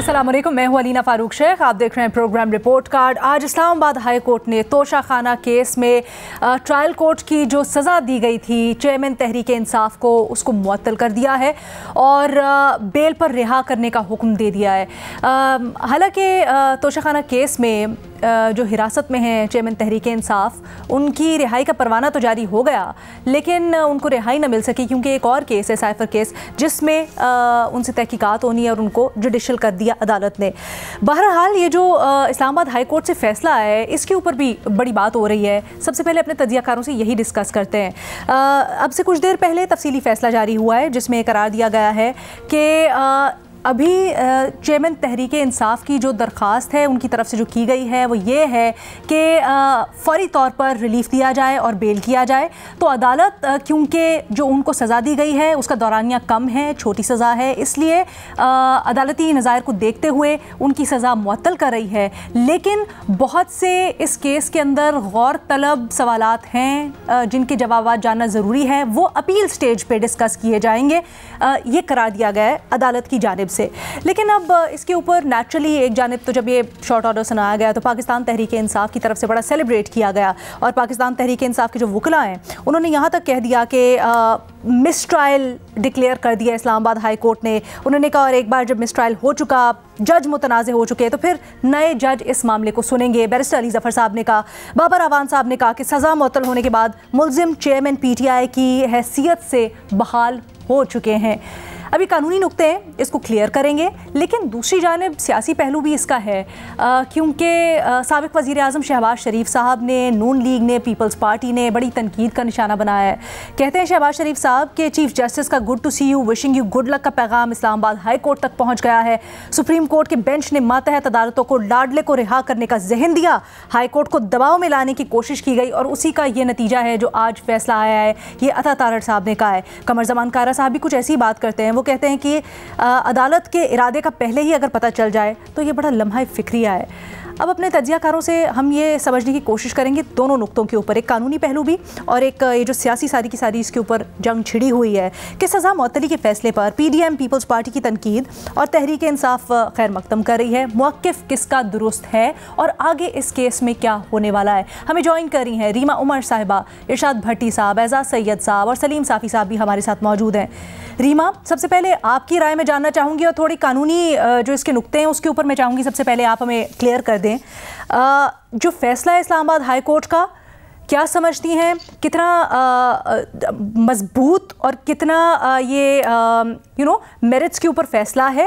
अस्सलाम वालेकुम, मैं हूं अलीना फारूक शेख। आप देख रहे हैं प्रोग्राम रिपोर्ट कार्ड। आज इस्लामाबाद हाई कोर्ट ने तोशा खाना केस में ट्रायल कोर्ट की जो सज़ा दी गई थी चेयरमैन तहरीक इंसाफ को, उसको मुअत्तल कर दिया है और बेल पर रिहा करने का हुक्म दे दिया है। हालांकि तोशा खाना केस में जो हिरासत में हैं चेयरमैन तहरीक इंसाफ, उनकी रिहाई का परवाना तो जारी हो गया, लेकिन उनको रिहाई न मिल सकी क्योंकि एक और केस है, साइफर केस, जिसमें उनसे तहकीकात होनी है और उनको जुडिशल कर दिया अदालत ने। बहरहाल ये जो इस्लामाबाद हाई कोर्ट से फ़ैसला है, इसके ऊपर भी बड़ी बात हो रही है। सबसे पहले अपने तज्ज़ियाकारों से यही डिस्कस करते हैं। अब से कुछ देर पहले तफसीली फ़ैसला जारी हुआ है जिसमें करार दिया गया है कि अभी चेयरमैन तहरीक इंसाफ की जो दरख्वास्त है उनकी तरफ से जो की गई है वो ये है कि फ़ौरी तौर पर रिलीफ़ दिया जाए और बेल किया जाए। तो अदालत क्योंकि जो उनको सज़ा दी गई है उसका दौरानिया कम है, छोटी सज़ा है, इसलिए अदालती नज़ायर को देखते हुए उनकी सज़ा मुअत्तल कर रही है। लेकिन बहुत से इस केस के अंदर गौर तलब सवालात हैं जिनके जवाब जानना ज़रूरी है, वो अपील स्टेज पर डिस्कस किए जाएंगे, ये करार दिया गया है अदालत की जानिब से। लेकिन अब इसके ऊपर नेचुरली एक जानिब तो जब ये शॉर्ट ऑर्डर सुनाया गया तो पाकिस्तान तहरीक इंसाफ की तरफ से बड़ा सेलिब्रेट किया गया और पाकिस्तान तहरीक इंसाफ के जो वकला हैं उन्होंने यहाँ तक कह दिया कि मिस ट्रायल डिक्लेयर कर दिया इस्लामाबाद हाई कोर्ट ने। उन्होंने कहा और एक बार जब मिस ट्रायल हो चुका, जज मुतनाज़ हो चुके, तो फिर नए जज इस मामले को सुनेंगे। बैरिस्टर अली ज़फ़र साहब ने कहा, बाबर अवान साहब ने कहा कि सज़ा मुअत्तल होने के बाद मुल्ज़िम चेयरमैन PTI की हैसियत से बहाल हो चुके हैं। अभी कानूनी नुक्ते हैं, इसको क्लियर करेंगे, लेकिन दूसरी जानिब सियासी पहलू भी इसका है क्योंकि साबिक़ वज़ीर आज़म शहबाज शरीफ साहब ने, नून लीग ने, पीपल्स पार्टी ने बड़ी तनकीद का निशाना बनाया है। कहते हैं शहबाज शरीफ साहब के चीफ जस्टिस का good to see you, wishing you good luck का पैगाम इस्लामाबाद हाई कोर्ट तक पहुँच गया है। सुप्रीम कोर्ट के बेंच ने मातहत अदालतों को लाडले को रिहा करने का जहन दिया, हाई कोर्ट को दबाव में लाने की कोशिश की गई और उसी का ये नतीजा है जो आज फैसला आया है। ये अता तारड़ साहब ने कहा है। कमर ज़मान कारा साहब भी कुछ ऐसी बात करते हैं, वो कहते हैं कि अदालत के इरादे का पहले ही अगर पता चल जाए तो ये बड़ा लम्हा फ़िक्रिया है। अब अपने तज्ज़ियाकारों से हम ये समझने की कोशिश करेंगे दोनों नुक्तों के ऊपर, एक कानूनी पहलू भी और एक ये जो सियासी सारी की सारी इसके ऊपर जंग छिड़ी हुई है कि सज़ा मुअत्तली के फ़ैसले पर PDM पीपल्स पार्टी की तनकीद और तहरीक इंसाफ खैर मकदम कर रही है। मौक़िफ़ किसका दुरुस्त है और आगे इस केस में क्या होने वाला है। हमें ज्वाइन कर रही हैं रीमा उमर साहिबा, इरशाद भट्टी साहब, एजाज सैयद साहब और सलीम साफ़ी साहब भी हमारे साथ मौजूद हैं। रीमा, सबसे पहले आपकी राय में जानना चाहूँगी और थोड़ी कानूनी जो इसके नुक्ते हैं उसके ऊपर मैं चाहूँगी सबसे पहले आप हमें क्लियर कर दें। जो फैसला है इस्लामाबाद हाई कोर्ट का, क्या समझती हैं कितना मजबूत और कितना ये मेरिट्स के ऊपर फैसला है,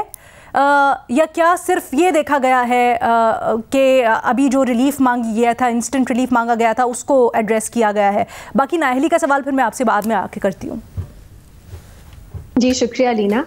या क्या सिर्फ ये देखा गया है कि अभी जो रिलीफ मांगी गया था, इंस्टेंट रिलीफ मांगा गया था, उसको एड्रेस किया गया है? बाकी नाअहली का सवाल फिर मैं आपसे बाद में आके करती हूँ। जी शुक्रिया लीना।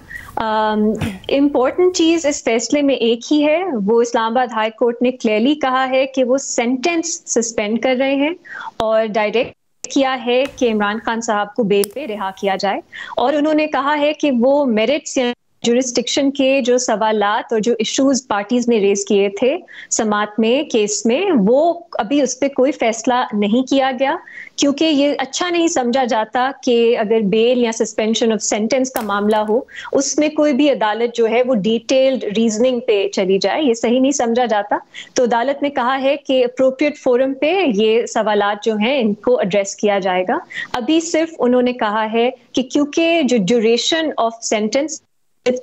इम्पोर्टेंट चीज़ इस फैसले में एक ही है, वो इस्लामाबाद हाई कोर्ट ने क्लियरली कहा है कि वो सेंटेंस सस्पेंड कर रहे हैं और डायरेक्ट किया है कि इमरान खान साहब को बेल पे रिहा किया जाए। और उन्होंने कहा है कि वो मेरिट्स या जुरिस्डिक्शन के जो सवालात और जो इश्यूज पार्टीज ने रेज किए थे समात में, केस में, वो अभी उस पर कोई फैसला नहीं किया गया क्योंकि ये अच्छा नहीं समझा जाता कि अगर बेल या सस्पेंशन ऑफ सेंटेंस का मामला हो उसमें कोई भी अदालत जो है वो डिटेल्ड रीजनिंग पे चली जाए, ये सही नहीं समझा जाता। तो अदालत ने कहा है कि अप्रोप्रिएट फोरम पे ये सवालात जो हैं इनको एड्रेस किया जाएगा। अभी सिर्फ उन्होंने कहा है कि क्योंकि जो ड्यूरेशन ऑफ सेंटेंस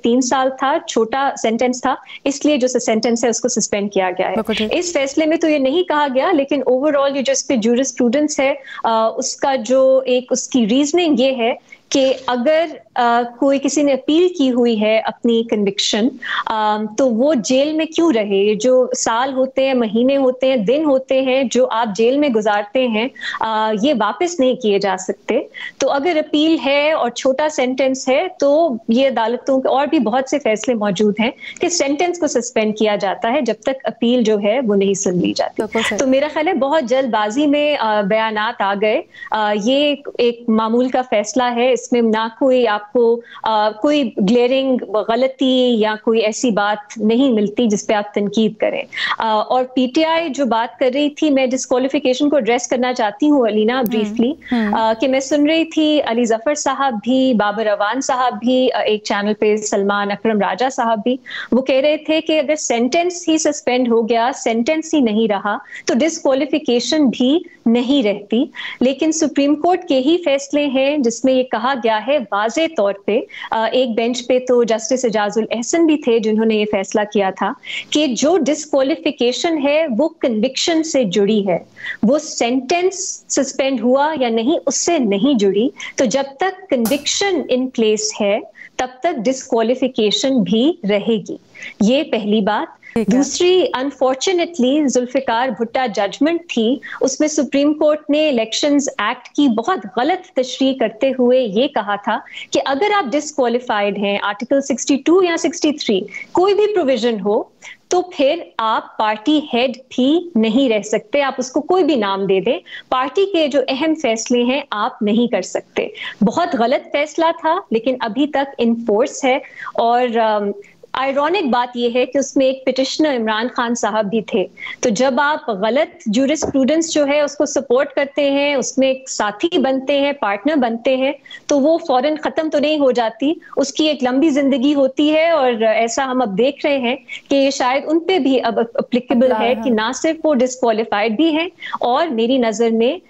3 साल था, छोटा सेंटेंस था, इसलिए जो सेंटेंस है उसको सस्पेंड किया गया है। इस फैसले में तो ये नहीं कहा गया, लेकिन ओवरऑल ये जो इस पे जूरिस्प्रूडेंस है उसका जो एक उसकी रीजनिंग ये है कि अगर कोई किसी ने अपील की हुई है अपनी कन्विक्शन, तो वो जेल में क्यों रहे। जो साल होते हैं, महीने होते हैं, दिन होते हैं जो आप जेल में गुजारते हैं, ये वापस नहीं किए जा सकते। तो अगर अपील है और छोटा सेंटेंस है तो ये अदालतों के और भी बहुत से फैसले मौजूद हैं कि सेंटेंस को सस्पेंड किया जाता है जब तक अपील जो है वो नहीं सुन ली जाती। तो मेरा ख्याल है बहुत जल्दबाजी में बयानात आ गए। ये एक मामूल का फैसला है, इसमें ना कोई आपको कोई ग्लेयरिंग गलती या कोई ऐसी बात नहीं मिलती जिस पे आप तनकीद करें। और पीटीआई जो बात कर रही थी, मैं डिस्क्वालिफिकेशन को एड्रेस करना चाहती हूँ अलीना ब्रीफली, कि मैं सुन रही थी अली जफर साहब भी, बाबर अवान साहब भी, एक चैनल पे सलमान अकरम राजा साहब भी, वो कह रहे थे कि अगर सेंटेंस ही सस्पेंड हो गया, सेंटेंस ही नहीं रहा, तो डिस्क्वालिफिकेशन भी नहीं रहती। लेकिन सुप्रीम कोर्ट के ही फैसले हैं जिसमें ये कहा गया है वाज़े तौर पे, एक बेंच पे तो जस्टिस एजाजुल एहसन भी थे जिन्होंने ये फैसला किया था कि जो डिस्क्वालिफिकेशन है वो कन्विक्शन से जुड़ी है, वो सेंटेंस सस्पेंड हुआ या नहीं उससे नहीं जुड़ी। तो जब तक कन्विक्शन इन प्लेस है तब तक डिस्क्वालिफिकेशन भी रहेगी। ये पहली बात। दूसरी, अनफॉर्चुनेटली जुल्फिकार भुट्टा जजमेंट थी, उसमें सुप्रीम कोर्ट ने इलेक्शंस एक्ट की बहुत गलत तशरीह करते हुए ये कहा था कि अगर आप डिस्क्वालिफाइड हैं, आर्टिकल 62 या 63 कोई भी प्रोविजन हो, तो फिर आप पार्टी हेड भी नहीं रह सकते। आप उसको कोई भी नाम दे दें, पार्टी के जो अहम फैसले हैं आप नहीं कर सकते। बहुत गलत फैसला था, लेकिन अभी तक इन फोर्स है। और आयरॉनिक बात यह है कि उसमें एक पिटिशनर इमरान खान साहब भी थे। तो जब आप गलत जूरिस्प्रूडेंस जो है उसको सपोर्ट करते हैं, उसमें एक साथी बनते हैं, पार्टनर बनते हैं, तो वो फौरन खत्म तो नहीं हो जाती, उसकी एक लंबी जिंदगी होती है। और ऐसा हम अब देख रहे हैं कि ये शायद उन पे भी अब एप्लीकेबल है कि ना सिर्फ वो डिस्क्वालिफाइड भी हैं, और मेरी नजर में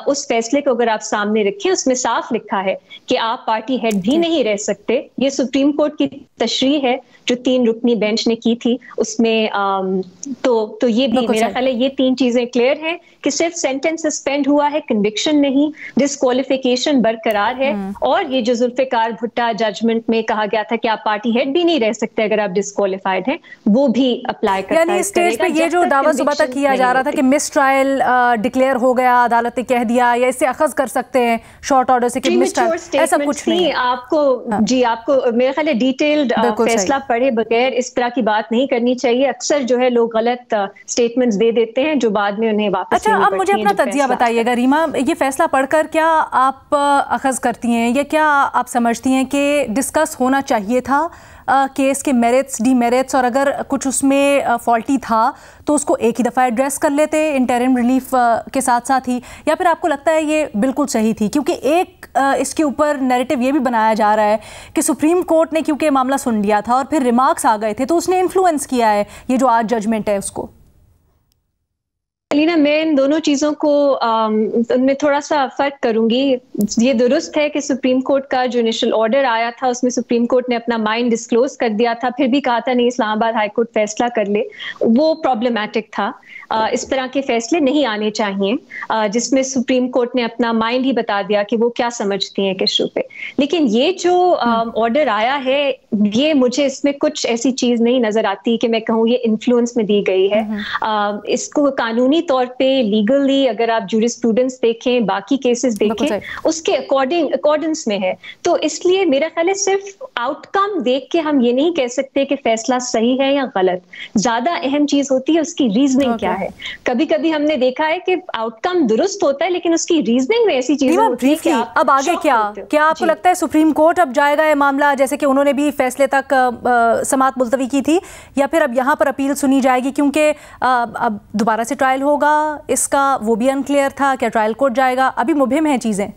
उस फैसले को अगर आप सामने रखें, उसमें साफ लिखा है कि आप पार्टी हेड भी नहीं रह सकते। ये सुप्रीम कोर्ट की तशरीह है जो 3 रुकनी बेंच ने की थी, उसमें तो ये भी मेरा ख्याल है ये 3 चीजें क्लियर हैं कि सिर्फ सेंटेंस सस्पेंड हुआ है, कन्विक्शन नहीं, डिस्क्वालिफिकेशन बरकरार है। और ये जो जुल्फिकार भुट्टा जजमेंट में कहा गया था कि आप पार्टी हेड भी नहीं रह सकते अगर आप डिस्क्वालिफाइड हैं, वो भी अप्लाई करता है। यानी स्टेज पे ये जो दावा सुबह तक किया जा रहा था कि मिस ट्रायल डिक्लेयर हो गया, अदालत ने कह दिया, या इससे अखज़ कर सकते हैं शॉर्ट ऑर्डर से कि मिस ट्रायल, ऐसा कुछ नहीं। आपको मेरा ख्याल है डिटेल्ड फैसला पढ़े बगैर इस तरह की बात नहीं करनी चाहिए। अक्सर जो है लोग गलत स्टेटमेंट्स दे देते हैं जो बाद में उन्हें वापस अच्छा, अब मुझे अपना तज्जिया बताइएगा रीमा, ये फैसला पढ़कर क्या आप अखज़ करती हैं या क्या आप समझती हैं कि डिस्कस होना चाहिए था केस के मेरिट्स, डीमेरिट्स, और अगर कुछ उसमें फॉल्टी था तो उसको एक ही दफ़ा एड्रेस कर लेते इंटरिम रिलीफ के साथ साथ ही, या फिर आपको लगता है ये बिल्कुल सही थी? क्योंकि एक इसके ऊपर नैरेटिव ये भी बनाया जा रहा है कि सुप्रीम कोर्ट ने क्योंकि मामला सुन लिया था और फिर रिमार्क्स आ गए थे तो उसने इन्फ्लुएंस किया है ये जो आज जजमेंट है उसको। अलीना, मैं इन दोनों चीज़ों को उनमें थोड़ा सा फ़र्क करूंगी। ये दुरुस्त है कि सुप्रीम कोर्ट का जो इनिशियल ऑर्डर आया था उसमें सुप्रीम कोर्ट ने अपना माइंड डिस्क्लोज कर दिया था, फिर भी कहा था नहीं इस्लामाबाद हाई कोर्ट फैसला कर ले, वो प्रॉब्लमैटिक था। इस तरह के फैसले नहीं आने चाहिए जिसमें सुप्रीम कोर्ट ने अपना माइंड ही बता दिया कि वो क्या समझती हैं किस इशू पे। लेकिन ये जो ऑर्डर आया है, ये मुझे इसमें कुछ ऐसी चीज़ नहीं नज़र आती कि मैं कहूँ ये इन्फ्लुएंस में दी गई है। इसको कानूनी तौर पे लीगली अगर आप जूरिस्प्रूडेंस देखें, बाकी केसेस देखें, उसके अकॉर्डेंस में है। तो इसलिए मेरा ख्याल है सिर्फ आउटकम देख के हम ये नहीं कह सकते कि फैसला सही है या गलत। ज्यादा अहम चीज होती है उसकी रीजनिंग क्या है। कभी कभी हमने देखा है कि आउटकम दुरुस्त होता है लेकिन उसकी रीजनिंग में ऐसी चीजें होती है कि अब आगे क्या आपको लगता है सुप्रीम कोर्ट अब जाएगा ये मामला, जैसे कि उन्होंने भी फैसले तक समाअत मुलतवी की थी, या फिर अब यहाँ पर अपील सुनी जाएगी क्योंकि अब दोबारा से ट्रायल होगा इसका, वो भी अनक्लियर था, क्या ट्रायल कोर्ट जाएगा, अभी मुबहिम है चीजें।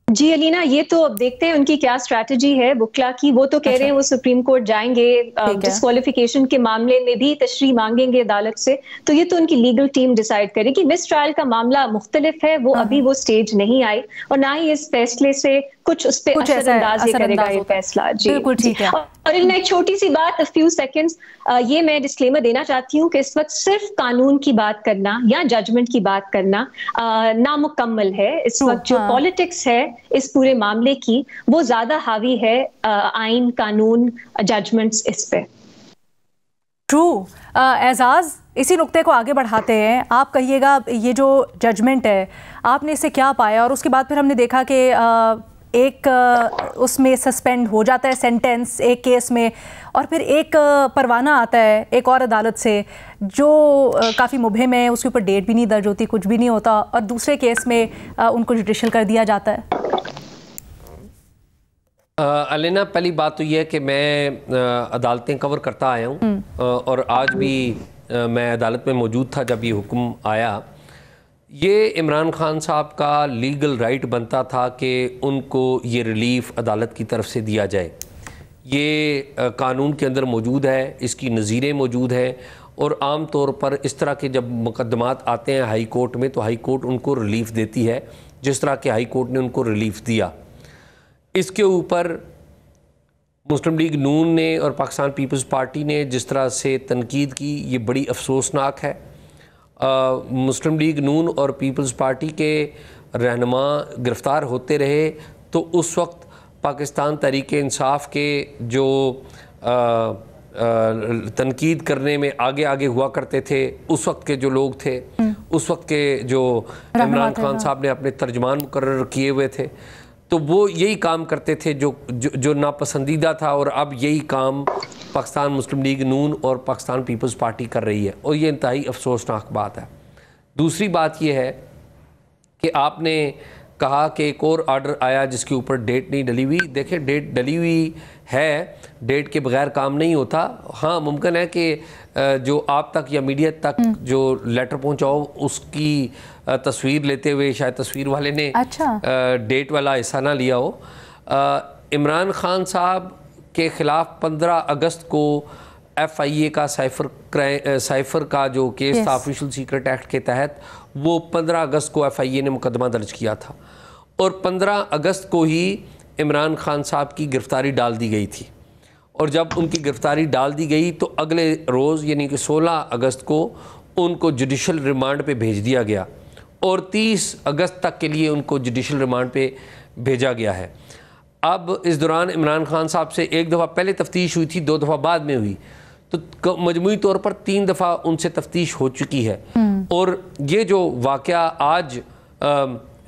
जी अलीना, ये तो अब देखते हैं उनकी क्या स्ट्रैटेजी है बुकला की। वो तो कह रहे हैं वो सुप्रीम कोर्ट जाएंगे, डिस्क्वालिफिकेशन के मामले में भी तशरीह मांगेंगे अदालत से, तो ये तो उनकी लीगल टीम डिसाइड करेगी। मिस ट्रायल का मामला मुख्तलिफ है, वो अभी वो स्टेज नहीं आई और ना ही इस फैसले से कुछ उस पर असरअंदाज करेगा ये फैसला। जी बिल्कुल ठीक है। और इनमें एक छोटी सी बात, फ्यू सेकंड्स, ये मैं डिस्क्लेमर देना चाहती हूँ कि इस वक्त सिर्फ कानून की बात करना या जजमेंट की बात करना नामुकम्मल है। इस वक्त जो पॉलिटिक्स है इस पूरे मामले की, वो ज्यादा हावी है आइन, कानून, जजमेंट्स इस पे। ट्रू। एजाज, इसी नुक्ते को आगे बढ़ाते हैं, आप कहिएगा ये जो जजमेंट है आपने इससे क्या पाया? और उसके बाद फिर हमने देखा कि एक उसमें सस्पेंड हो जाता है सेंटेंस एक केस में, और फिर एक परवाना आता है एक और अदालत से जो काफ़ी मुबहिम है, उसके ऊपर डेट भी नहीं दर्ज होती, कुछ भी नहीं होता, और दूसरे केस में उनको जुडिशल कर दिया जाता है। अलीना, पहली बात तो यह है कि मैं अदालतें कवर करता आया हूँ और आज भी मैं अदालत में मौजूद था जब ये हुक्म आया। ये इमरान खान साहब का लीगल राइट बनता था कि उनको ये रिलीफ अदालत की तरफ से दिया जाए। ये कानून के अंदर मौजूद है, इसकी नज़ीरें मौजूद हैं और आम तौर पर इस तरह के जब मुकदमात आते हैं हाई कोर्ट में तो हाई कोर्ट उनको रिलीफ देती है, जिस तरह के हाई कोर्ट ने उनको रिलीफ दिया। इसके ऊपर मुस्लिम लीग नून ने और पाकिस्तान पीपल्स पार्टी ने जिस तरह से तनकीद की, ये बड़ी अफसोसनाक है। मुस्लिम लीग नून और पीपल्स पार्टी के रहनुमा गिरफ़्तार होते रहे तो उस वक्त पाकिस्तान तहरीक इंसाफ के जो तनकीद करने में आगे आगे हुआ करते थे, उस वक्त के जो लोग थे, उस वक्त के जो इमरान खान साहब ने अपने तर्जमान मुकर्रर किए हुए थे, तो वो यही काम करते थे जो नापसंदीदा था। और अब यही काम पाकिस्तान मुस्लिम लीग नून और पाकिस्तान पीपल्स पार्टी कर रही है और ये इंतहाई अफसोसनाक बात है। दूसरी बात यह है कि आपने कहा कि एक और आर्डर आया जिसके ऊपर डेट नहीं डली हुई। देखिए, डेट डली हुई है, डेट के बगैर काम नहीं होता। हाँ, मुमकिन है कि जो आप तक या मीडिया तक जो लेटर पहुंचाओ उसकी तस्वीर लेते हुए शायद तस्वीर वाले ने डेट वाला हिस्सा ना लिया हो। इमरान खान साहब के ख़िलाफ़ 15 अगस्त को FIA का साइफ़र का जो केस था ऑफिशियल सीक्रेट एक्ट के तहत, वो 15 अगस्त को FIA ने मुकदमा दर्ज किया था और 15 अगस्त को ही इमरान खान साहब की गिरफ़्तारी डाल दी गई थी। और जब उनकी गिरफ़्तारी डाल दी गई तो अगले रोज़ यानी कि 16 अगस्त को उनको जुडिशल रिमांड पे भेज दिया गया और 30 अगस्त तक के लिए उनको जुडिशल रिमांड पे भेजा गया है। अब इस दौरान इमरान खान साहब से एक दफ़ा पहले तफ्तीश हुई थी, 2 दफ़ा बाद में हुई, तो मजमूई तौर पर 3 दफ़ा उनसे तफ्तीश हो चुकी है। और ये जो वाक़या आज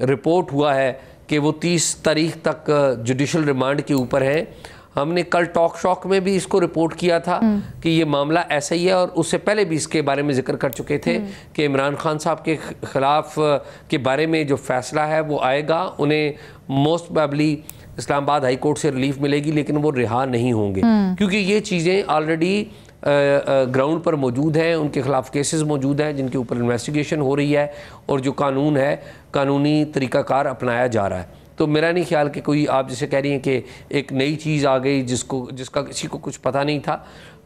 रिपोर्ट हुआ है कि वो 30 तारीख तक जुडिशल रिमांड के ऊपर है, हमने कल टॉक शॉक में भी इसको रिपोर्ट किया था कि ये मामला ऐसा ही है और उससे पहले भी इसके बारे में जिक्र कर चुके थे कि इमरान खान साहब के ख़िलाफ़ के बारे में जो फ़ैसला है वो आएगा, उन्हें most probably Islamabad high court से रिलीफ मिलेगी, लेकिन वो रिहा नहीं होंगे क्योंकि ये चीज़ें ऑलरेडी ग्राउंड पर मौजूद हैं, उनके ख़िलाफ़ केसेस मौजूद हैं जिनके ऊपर इन्वेस्टिगेशन हो रही है और जो कानून है, कानूनी तरीक़ाकार अपनाया जा रहा है। तो मेरा नहीं ख्याल कि कोई, आप जिसे कह रही हैं कि एक नई चीज़ आ गई जिसका किसी को कुछ पता नहीं था,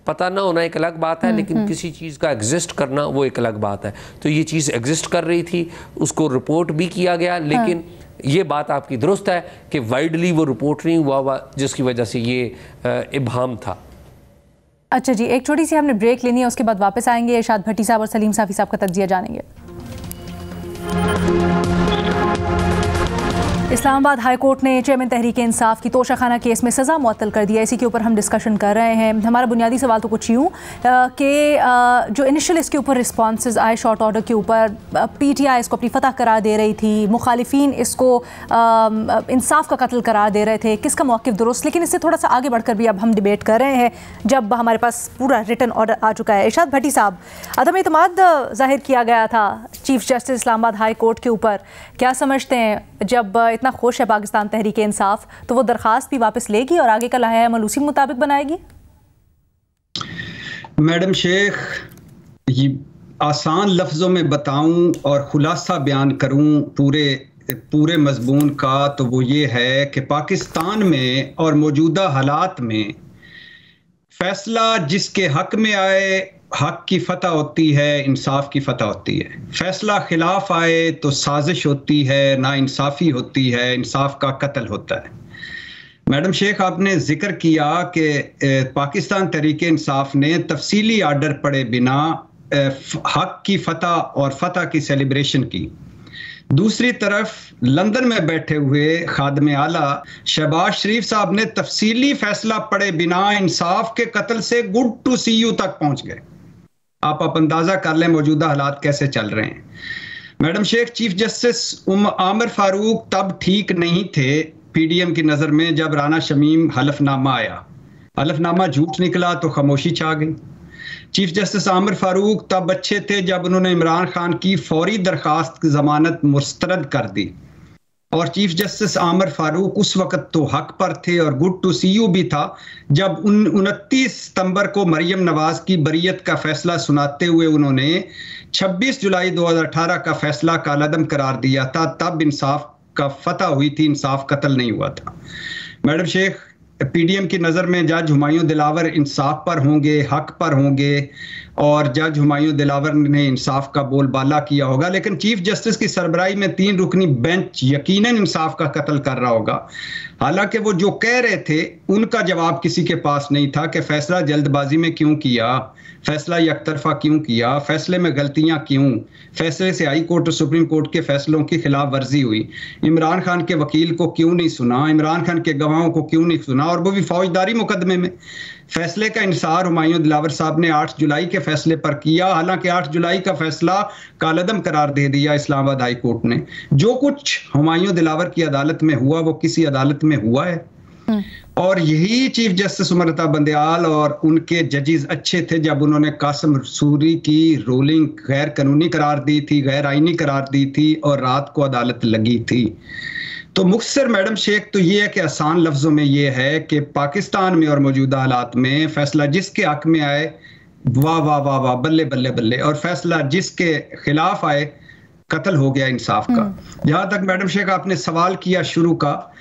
पता ना होना एक अलग बात है, लेकिन किसी चीज़ का एग्जिस्ट करना वो एक अलग बात है। तो ये चीज़ एग्जिस्ट कर रही थी, उसको रिपोर्ट भी किया गया, लेकिन ये बात आपकी दुरुस्त है कि वाइडली वो रिपोर्ट नहीं हुआ जिसकी वजह से ये इब्हाम था। अच्छा जी, एक छोटी सी हमने ब्रेक लेनी है, उसके बाद वापस आएंगे। इरशाद भट्टी साहब और सलीम साफ़ी साहब का तज्जिया जानेंगे। इस्लामाबाद हाई कोर्ट ने चेयरमैन तहरीक इंसाफ की तोशाखाना केस में सज़ा मुअत्तल कर दिया। इसी के ऊपर हम डिस्कशन कर रहे हैं। हमारा बुनियादी सवाल तो कुछ यूँ कि जो इनिशियल इसके ऊपर रिस्पॉन्सेज आए शॉर्ट ऑर्डर के ऊपर, PTI इसको अपनी फतह करार दे रही थी, मुखालिफिन इसको इंसाफ का कत्ल करार दे रहे थे, किसका मौक़िफ़ दुरुस्त। लेकिन इससे थोड़ा सा आगे बढ़कर भी अब हम डिबेट कर रहे हैं जब हमारे पास पूरा रिटन ऑर्डर आ चुका है। इरशाद भट्टी साहब, अदम एतमाद ज़ाहिर किया गया था chief justice Islamabad high court के ऊपर, क्या समझते हैं जब इतना खुश है पाकिस्तान तहरीक इंसाफ तो वो दरखास्त भी वापस लेगी और आगे का लाया अमल उसी मुताबिक बनाएगी? मैडम शेख, ये आसान लफ्जों में बताऊं और खुलासा बयान करूं पूरे मजमून का, तो वो ये है कि पाकिस्तान में और मौजूदा हालात में फैसला जिसके हक में आए, हक की फतह होती है, इंसाफ की फतह होती है। फैसला खिलाफ आए तो साजिश होती है, नाइंसाफ़ी होती है, इंसाफ का कत्ल होता है। मैडम शेख, आपने जिक्र किया कि पाकिस्तान तहरीक इंसाफ ने तफसीली आर्डर पढ़े बिना हक की फतह और फतह की सेलिब्रेशन की। दूसरी तरफ लंदन में बैठे हुए खादम आला शहबाज शरीफ साहब ने तफसीली फैसला पढ़े बिना इंसाफ के कत्ल से गुड टू सी यू तक पहुंच गए। आप अंदाजा कर लें मौजूदा हालात कैसे चल रहे हैं। Madam Sheikh, chief justice Amir Farooq तब ठीक नहीं थे PDM की नज़र में जब राना शमीम हलफनामा आया। हलफनामा झूठ निकला तो खामोशी छा गई। चीफ जस्टिस आमिर फारूक तब अच्छे थे जब उन्होंने इमरान खान की फौरी दरखास्त की जमानत मुस्तरद कर दी। और चीफ जस्टिस आमिर फारूक उस वक्त तो हक पर थे और गुड टू सी यू भी था जब 29 सितंबर को मरियम नवाज की बरियत का फैसला सुनाते हुए उन्होंने 26 जुलाई 2018 का फैसला कालअदम करार दिया था। तब इंसाफ का फतह हुई थी, इंसाफ कत्ल नहीं हुआ था। मैडम शेख, पीडीएम की नज़र में जज हुमायूं दिलावर इंसाफ पर होंगे, हक पर होंगे और जज हुमायूं दिलावर ने इंसाफ का बोलबाला किया होगा, लेकिन चीफ जस्टिस की सरबराही में 3 रुकनी बेंच यकीनन इंसाफ का कत्ल कर रहा होगा। हालांकि वो जो कह रहे थे उनका जवाब किसी के पास नहीं था कि फैसला जल्दबाजी में क्यों किया, फैसला एकतरफा क्यों किया, फैसले में गलतियां क्यों, फैसले से हाई कोर्ट और सुप्रीम कोर्ट के फैसलों की खिलाफ वर्जी हुई, इमरान खान के वकील को क्यों नहीं सुना, इमरान खान के गवाहों को क्यों नहीं सुना, और वो भी फौजदारी मुकदमे में। फैसले का इंसार हुमायूं दिलावर साहब ने 8 जुलाई के फैसले पर किया, हालांकि 8 जुलाई का फैसला कालअदम करार दे दिया इस्लामाबाद हाई कोर्ट ने। जो कुछ हुमायूं दिलावर की अदालत में हुआ वो किसी अदालत में हुआ है? और यही चीफ जस्टिस उमर बंदयाल और उनके जजेस अच्छे थे जब उन्होंने कासिम सूरी की रूलिंग गैर कानूनी करार दी थी, गैर आईनी करार दी थी और रात को अदालत लगी थी। तो मुख्तसर मैडम शेख तो ये है कि आसान लफ्जों में ये है कि पाकिस्तान में और मौजूदा हालात में फैसला जिसके हक में आए वाह वाह वाह वाह, बल्ले बल्ले बल्ले, और फैसला जिसके खिलाफ आए कत्ल हो गया इंसाफ का। जहां तक मैडम शेख आपने सवाल किया शुरू का,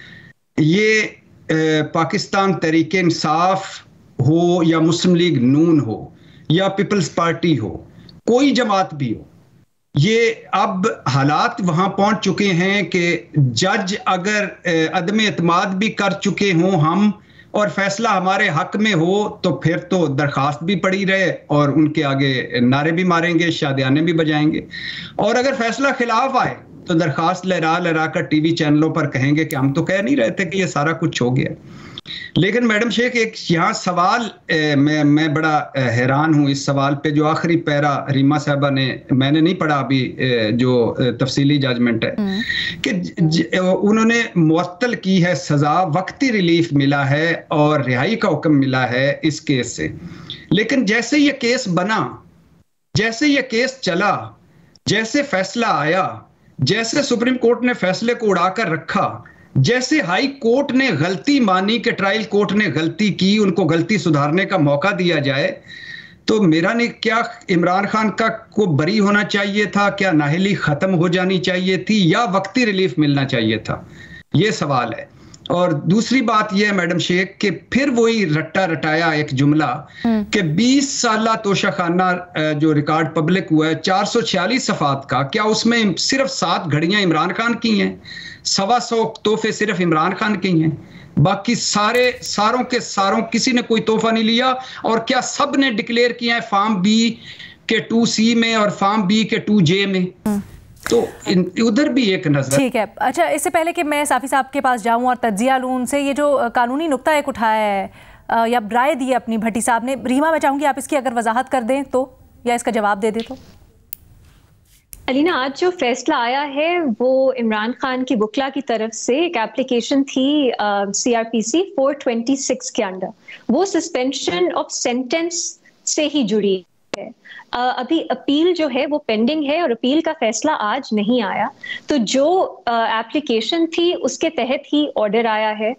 ये पाकिस्तान तहरीके इंसाफ हो या मुस्लिम लीग नून हो या पीपल्स पार्टी हो, कोई जमात भी हो, ये अब हालात वहां पहुंच चुके हैं कि जज अगर अदम एतमाद भी कर चुके हों हम और फैसला हमारे हक में हो तो फिर तो दरखास्त भी पड़ी रहे और उनके आगे नारे भी मारेंगे, शादियाने भी बजाएंगे, और अगर फैसला खिलाफ आए तो दरखास्त लहरा लहरा कर टीवी चैनलों पर कहेंगे कि हम तो कह नहीं रहे थे कि ये सारा कुछ हो गया। लेकिन मैडम शेख एक यहाँ सवाल मैं बड़ा हैरान हूँ इस सवाल पे, जो आखिरी पैरा रीमा साहबा ने, मैंने नहीं पढ़ा अभी जो तफसीली जजमेंट है, कि उन्होंने मुअत्तल की है सजा, वक्ती रिलीफ मिला है और रिहाई का हुक्म मिला है इस केस से। लेकिन जैसे ये केस बना, जैसे ये केस चला, जैसे फैसला आया, जैसे सुप्रीम कोर्ट ने फैसले को उड़ाकर रखा, जैसे हाई कोर्ट ने गलती मानी कि ट्रायल कोर्ट ने गलती की, उनको गलती सुधारने का मौका दिया जाए, तो मेरा ने क्या इमरान खान का को बरी होना चाहिए था, क्या नाहली खत्म हो जानी चाहिए थी या वक्ती रिलीफ मिलना चाहिए था, ये सवाल है। और दूसरी बात यह है मैडम शेख कि फिर वही रट्टा रटाया एक जुमला कि 20 साल तोशाखाना जो रिकॉर्ड पब्लिक हुआ है 446 सफात का, क्या उसमें सिर्फ 7 घड़ियां इमरान खान की हैं, 125 तोहफे सिर्फ इमरान खान के हैं, बाकी सारों के सारों किसी ने कोई तोहफा नहीं लिया, और क्या सब ने डिक्लेयर किया है फॉर्म बी के 2C में और फॉर्म बी के 2J में? तो उधर भी एक नजर। ठीक है। अच्छा, इससे पहले कि मैं साफी साहब के पास जाऊं और तज्जिया लूं उनसे, ये जो कानूनी नुक्ता एक उठाया है या राय दी अपनी भट्टी साहब ने, रीमा मैं चाहूंगी आप इसकी अगर वजाहत कर दें तो, या इसका जवाब दे दें तो। अलीना, आज जो फैसला आया है वो इमरान खान की वकला की तरफ से एक एप्लीकेशन थी CRPC 426 के अंडर, वो सस्पेंशन ऑफ सेंटेंस से ही जुड़ी है। अभी अपील जो है वो पेंडिंग है और अपील का फैसला आज नहीं आया, तो जो एप्लीकेशन थी उसके तहत ही ऑर्डर आया है।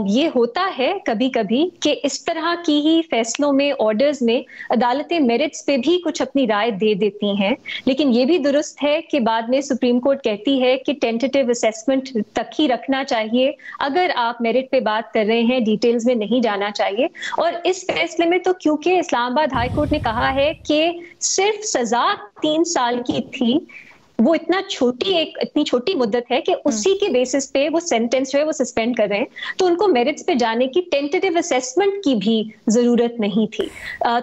ये होता है कभी कभी कि इस तरह की ही फैसलों में, ऑर्डर्स में अदालतें मेरिट्स पे भी कुछ अपनी राय दे देती हैं, लेकिन ये भी दुरुस्त है कि बाद में सुप्रीम कोर्ट कहती है कि टेंटेटिव असेसमेंट तक ही रखना चाहिए, अगर आप मेरिट पे बात कर रहे हैं डिटेल्स में नहीं जाना चाहिए। और इस फैसले में तो क्योंकि इस्लामाबाद हाई कोर्ट ने कहा है कि सिर्फ सजा 3 साल की थी, वो इतनी छोटी मुद्दत है कि उसी के बेसिस पे वो सेंटेंस जो है वो सस्पेंड कर रहे हैं, तो उनको मेरिट्स पे जाने की टेंटेटिव असेसमेंट की भी जरूरत नहीं थी।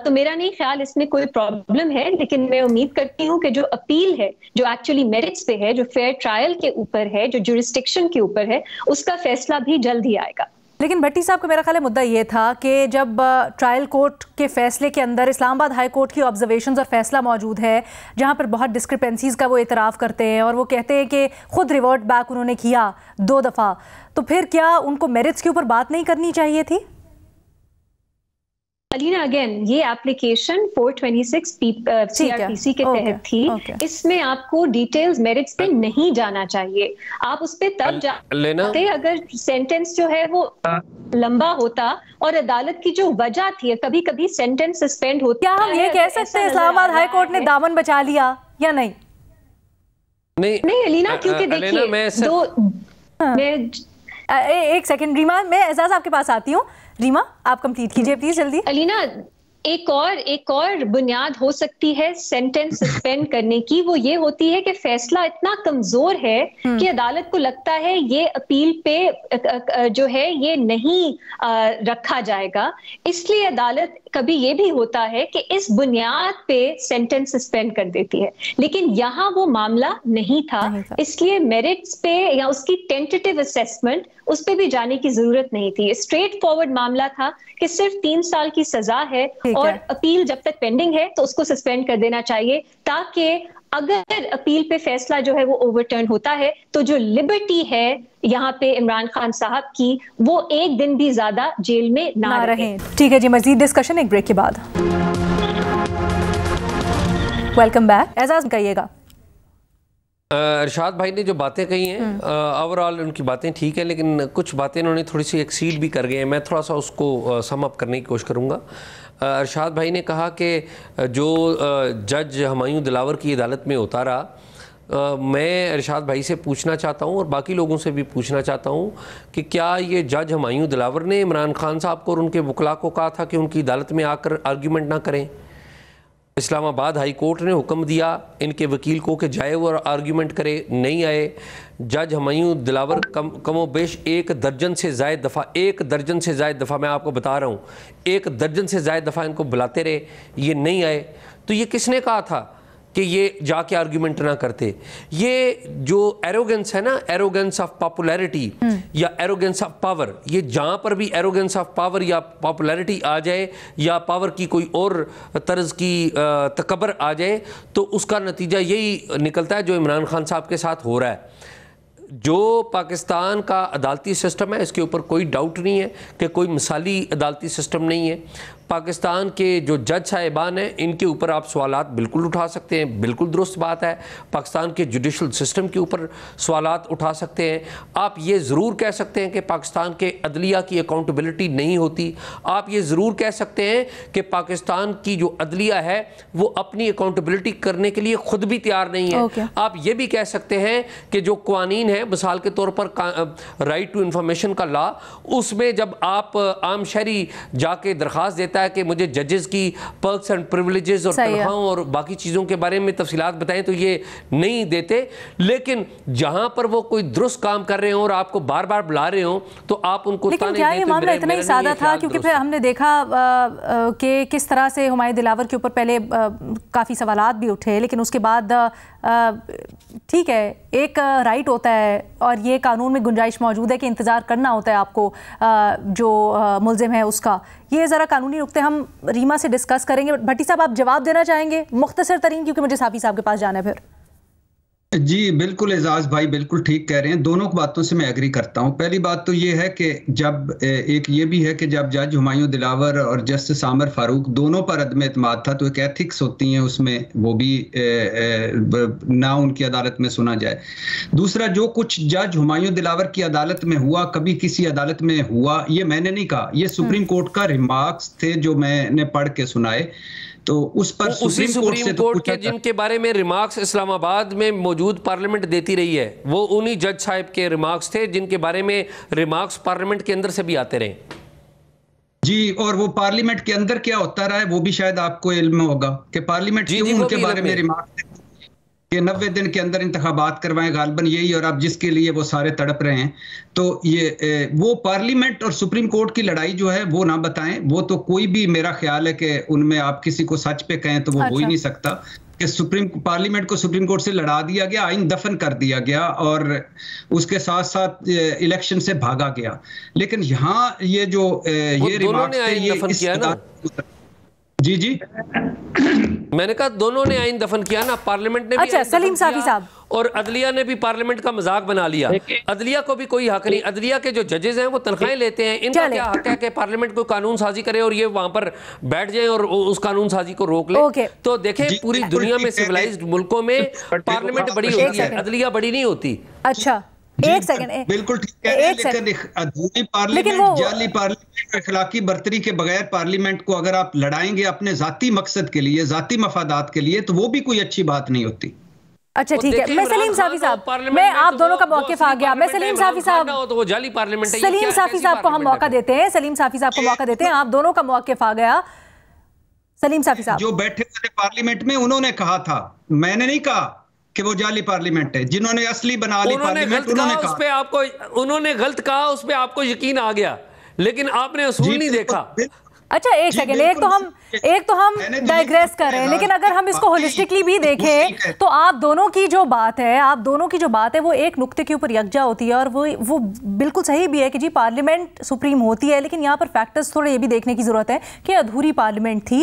तो मेरा नहीं ख्याल इसमें कोई प्रॉब्लम है, लेकिन मैं उम्मीद करती हूँ कि जो अपील है, जो एक्चुअली मेरिट्स पे है, जो फेयर ट्रायल के ऊपर है, जो जुरिस्डिक्शन के ऊपर है, उसका फैसला भी जल्द ही आएगा। लेकिन भट्टी साहब का मेरा ख्याल है मुद्दा ये था कि जब ट्रायल कोर्ट के फैसले के अंदर इस्लामाबाद हाई कोर्ट की ऑब्जर्वेशंस और फैसला मौजूद है, जहां पर बहुत डिस्क्रिपेंसीज का वो इतराफ़ करते हैं और वो कहते हैं कि खुद रिवर्ट बैक उन्होंने किया 2 दफ़ा, तो फिर क्या उनको मेरिट्स के ऊपर बात नहीं करनी चाहिए थी? अलीना, अगेन ये एप्लीकेशन 426 CRPC के तहत थी। इसमें आपको डिटेल्स मेरिट्स पे नहीं जाना चाहिए। आप उस पे तब जाते अगर सेंटेंस जो है वो लंबा होता और अदालत की जो वजह थी, कभी कभी सेंटेंस सस्पेंड होता। क्या हम ये कह सकते हैं इस्लामाबाद हाई कोर्ट ने दामन बचा लिया या नहीं? नहीं अलीना, क्योंकि देखिए एक सेकंड रीमा, मैं एजाज आपके पास आती हूँ। रीमा, आप कंप्लीट कीजिए प्लीज जल्दी। अलीना, एक और बुनियाद हो सकती है सेंटेंस सस्पेंड करने की, वो ये होती है कि फैसला इतना कमजोर है कि अदालत को लगता है ये अपील पे जो है ये नहीं रखा जाएगा, इसलिए अदालत कभी ये भी होता है कि इस बुनियाद पे सेंटेंस सस्पेंड कर देती है। लेकिन यहाँ वो मामला नहीं था, इसलिए मेरिट्स पे या उसकी टेंटेटिव असेसमेंट उस पे भी जाने की जरूरत नहीं थी। स्ट्रेट फॉरवर्ड मामला था कि सिर्फ 3 साल की सजा है और अपील जब तक पेंडिंग है तो उसको सस्पेंड कर देना चाहिए, ताकि अगर अपील पे फैसला जो है वो ओवरटर्न होता है तो जो लिबर्टी है यहाँ पे इमरान खान साहब की, वो एक दिन भी ज्यादा जेल में ना रहे। ठीक है जी, मजीद डिस्कशन एक ब्रेक के बाद। Welcome back. एजाज कहिएगा। अरशाद भाई ने जो बातें कही हैं, ओवरऑल उनकी बातें ठीक है, लेकिन कुछ बातें उन्होंने थोड़ी सी एक्सीड भी कर गए हैं। मैं थोड़ा सा उसको सम अप करने की कोशिश करूँगा। अरशाद भाई ने कहा कि जो जज हुमायूं दिलावर की अदालत में उतारा, मैं अरशाद भाई से पूछना चाहता हूँ और बाकी लोगों से भी पूछना चाहता हूँ कि क्या ये जज हुमायूं दिलावर ने इमरान खान साहब को और उनके वकला को कहा था कि उनकी अदालत में आकर आर्ग्यूमेंट ना करें? इस्लामाबाद हाई कोर्ट ने हुक्म दिया इनके वकील को कि जाए और आर्ग्यूमेंट करे, नहीं आए। जज हुमायूं दिलावर कमोबेश 1 दर्जन से ज़ायद दफ़ा मैं आपको बता रहा हूँ, 1 दर्जन से ज़ायद दफ़ा इनको बुलाते रहे, ये नहीं आए। तो ये किसने कहा था कि ये जाके आर्ग्यूमेंट ना करते? ये जो एरोगेंस है ना, एरोगेंस ऑफ पॉपुलैरिटी या एरोगेंस ऑफ पावर, ये जहाँ पर भी एरोगेंस ऑफ पावर या पॉपुलैरिटी आ जाए या पावर की कोई और तर्ज की तकबर आ जाए तो उसका नतीजा यही निकलता है जो इमरान खान साहब के साथ हो रहा है। जो पाकिस्तान का अदालती सिस्टम है, इसके ऊपर कोई डाउट नहीं है कि कोई मिसाली अदालती सिस्टम नहीं है। पाकिस्तान के जो जज साहिबान हैं, इनके ऊपर आप सवालात बिल्कुल उठा सकते हैं, बिल्कुल दुरुस्त बात है। पाकिस्तान के जुडिशल सिस्टम के ऊपर सवालात उठा सकते हैं। आप ये ज़रूर कह सकते हैं कि पाकिस्तान के अदलिया की अकाउंटेबिलिटी नहीं होती। आप ये ज़रूर कह सकते हैं कि पाकिस्तान की जो अदलिया है वो अपनी अकाउंटेबिलिटी करने के लिए ख़ुद भी तैयार नहीं है। आप ये भी कह सकते हैं कि जो कानून है, मिसाल के तौर पर राइट टू इंफॉर्मेशन का लॉ, उसमें जब आप आम शहरी जाके दरख्वास्त देता है कि मुझे जजेस की पर्क्स एंड प्रिविलेजेस और तनख्वाहों और बाकी चीज़ों के बारे में तफसीलात बताएं, तो ये नहीं देते। लेकिन जहां पर वो कोई दुरुस्त काम कर रहे हो और आपको बार बार बुला रहे हो तो आप उनको लेकिन क्या ये मामला इतना ही सादा था? क्योंकि फिर हमने देखा कि किस तरह से हुमायूं दिलावर के ऊपर पहले काफ़ी सवालात भी उठे, लेकिन उसके बाद ठीक है, एक राइट होता है और ये कानून में गुंजाइश मौजूद है कि इंतज़ार करना होता है आपको जो मुल्ज़िम है उसका। ये ज़रा कानूनी नुक्ते हम रीमा से डिस्कस करेंगे। भट्टी साहब, आप जवाब देना चाहेंगे मुख्तसर तरीन, क्योंकि मुझे साफ़ी साहब के पास जाना है फिर। जी बिल्कुल, एजाज भाई बिल्कुल ठीक कह रहे हैं। दोनों बातों से मैं एग्री करता हूं। पहली बात तो ये है कि जब एक ये भी है कि जब जज हुमायूं दिलावर और जस्टिस आमिर फारूक दोनों पर अदम एतमाद था तो एक एथिक्स होती हैं उसमें, वो भी ना उनकी अदालत में सुना जाए। दूसरा, जो कुछ जज हुमायूं दिलावर की अदालत में हुआ कभी किसी अदालत में हुआ ये मैंने नहीं कहा, ये सुप्रीम कोर्ट का रिमार्क्स थे जो मैंने पढ़ के सुनाए। तो उस पर सुप्रीम कोर्ट के जिनके बारे में रिमार्क्स इस्लामाबाद में मौजूद पार्लियामेंट देती रही है, वो उन्हीं जज साहब के रिमार्क्स थे जिनके बारे में रिमार्क्स पार्लियामेंट के अंदर से भी आते रहे। जी, और वो पार्लियामेंट के अंदर क्या होता रहा है वो भी शायद आपको इल्म होगा कि पार्लियामेंट क्यों उनके बारे में रिमार्क्स कि 90 दिन के अंदर इंतखाबात करवाएं, गालबन यही, और अब जिसके लिए वो सारे तड़प रहे हैं। तो ये वो पार्लियामेंट और सुप्रीम कोर्ट की लड़ाई जो है वो ना बताएं। वो तो कोई भी, मेरा ख्याल है कि उनमें आप किसी को सच पे कहें तो वो हो ही नहीं सकता कि पार्लियामेंट को सुप्रीम कोर्ट से लड़ा दिया गया, आइन दफन कर दिया गया और उसके साथ साथ इलेक्शन से भागा गया। लेकिन यहाँ ये जो ये रिमार्क्स थे, ये जी जी, मैंने कहा दोनों ने आइन दफन किया ना, पार्लियामेंट ने भी अच्छा, सलीम साफी साहब, और अदलिया ने भी पार्लियामेंट का मजाक बना लिया। अदलिया को भी कोई हक नहीं, अदलिया के जो जजेस हैं वो तनख्वाहें लेते हैं, इनका क्या हक है कि पार्लियामेंट को कानून साजी करे और ये वहां पर बैठ जाएं और उस कानून साजी को रोक ले। तो देखें पूरी दुनिया में सिविलाइज्ड मुल्कों में पार्लियामेंट बड़ी होती है, अदलिया बड़ी नहीं होती। अच्छा एक सेकंड, बिल्कुल ठीक है, लेकिन अधूरी पार्लियामेंट, जाली पार्लियामेंट, अखलाकी बर्तरी के बगैर पार्लियामेंट को अगर आप लड़ाएंगे अपने जाती मकसद के लिए, जाती मफादात के लिए, तो वो भी कोई अच्छी बात नहीं होती। अच्छा ठीक है, मैं सलीम साफी साहब, मैं आप दोनों का मौक़िफ़ आ गया, मैं सलीम साफी साहब, तो वो जाली पार्लियामेंट है, सलीम साफी साहब को हम मौका देते हैं, सलीम साफी साहब को मौका देते हैं, आप दोनों का मौक़िफ़ आ गया। सलीम साफी साहब जो बैठे थे पार्लियामेंट में, उन्होंने कहा था, मैंने नहीं कहा कि वो जाली पार्लियामेंट है। जिन्होंने असली बना ली पार्लियामेंट, उन्होंने कहा, उस पे आपको, उन्होंने गलत कहा, उस पे आपको यकीन आ गया, लेकिन आपने असूल नहीं देखा। अच्छा एक सेकंड, एक तो हम डाइग्रेस कर रहे हैं, लेकिन अगर हम इसको होलिस्टिकली भी देखें तो आप दोनों की जो बात है वो एक नुक्ते के ऊपर यकजा होती है, और वो बिल्कुल सही भी है कि जी पार्लियामेंट सुप्रीम होती है, लेकिन यहाँ पर फैक्टर्स थोड़े ये भी देखने की ज़रूरत है कि अधूरी पार्लियामेंट थी,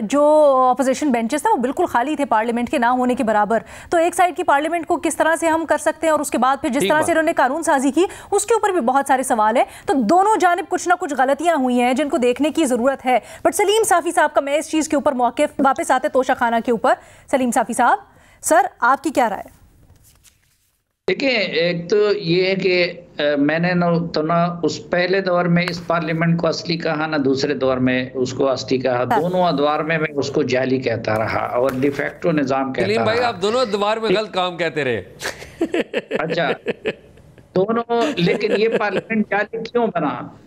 जो अपोजिशन बेंचेस थे वो बिल्कुल खाली थे पार्लियामेंट के ना होने के बराबर। तो एक साइड की पार्लियामेंट को किस तरह से हम कर सकते हैं, और उसके बाद फिर जिस तरह से उन्होंने कानून साजी की उसके ऊपर भी बहुत सारे सवाल है। तो दोनों जानिब कुछ ना कुछ गलतियां हुई हैं जिनको देखने की जरूरत है। बट सलीम साफी साहब का मैं इस चीज के ऊपर मौक़िफ़, वापस आते तोशा खाना के ऊपर, सलीम साफी साहब सर आपकी क्या राय? देखिए, एक तो ये है कि मैंने ना उस पहले दौर में इस पार्लियामेंट को असली कहा, ना दूसरे दौर में उसको असली कहा, दोनों अदवार में मैं उसको जाली कहता रहा और डिफेक्टो निजाम कहता रहा। भाई आप दोनों अदवार में गलत काम कहते रहे। अच्छा दोनों, लेकिन ये पार्लियामेंट जाली क्यों बना?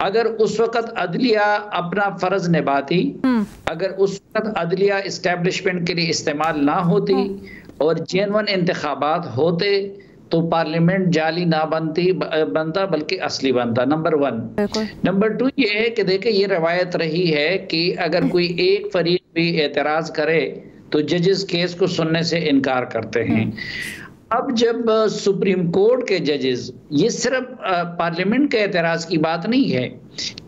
अगर उस वक्त अदलिया अपना फर्ज निभाती, अगर उस वक्त अदलिया इस्टेब्लिशमेंट के लिए इस्तेमाल ना होती और जेन्युइन इंतखाबात होते तो पार्लियामेंट जाली ना बनता बल्कि असली बनता। नंबर 1। नंबर 2 ये है कि देखिए ये रवायत रही है कि अगर कोई एक फरीक भी एतराज करे तो जजेस केस को सुनने से इनकार करते हैं। अब जब सुप्रीम कोर्ट के जजेस, ये सिर्फ पार्लियामेंट के एतराज की बात नहीं है,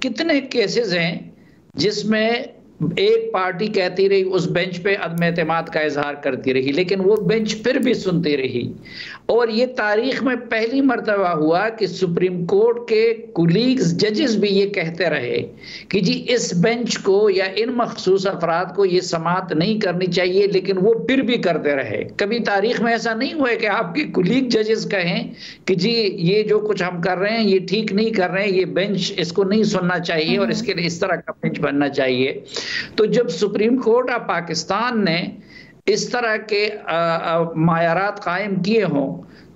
कितने केसेस हैं जिसमें एक पार्टी कहती रही, उस बेंच पे अदम एतमाद का इजहार करती रही, लेकिन वो बेंच फिर भी सुनती रही। और ये तारीख में पहली मर्तबा हुआ कि सुप्रीम कोर्ट के कुलीग्स जजेस भी ये कहते रहे कि जी इस बेंच को या इन मखसूस अफराद को ये समाअत नहीं करनी चाहिए, लेकिन वो फिर भी करते रहे। कभी तारीख में ऐसा नहीं हुआ कि आपके कुलीग जजेस कहें कि जी ये जो कुछ हम कर रहे हैं ये ठीक नहीं कर रहे हैं, ये बेंच इसको नहीं सुनना चाहिए और इसके लिए इस तरह का बेंच बनना चाहिए। तो जब सुप्रीम कोर्ट ऑफ पाकिस्तान ने इस तरह के मायारात कायम किए हों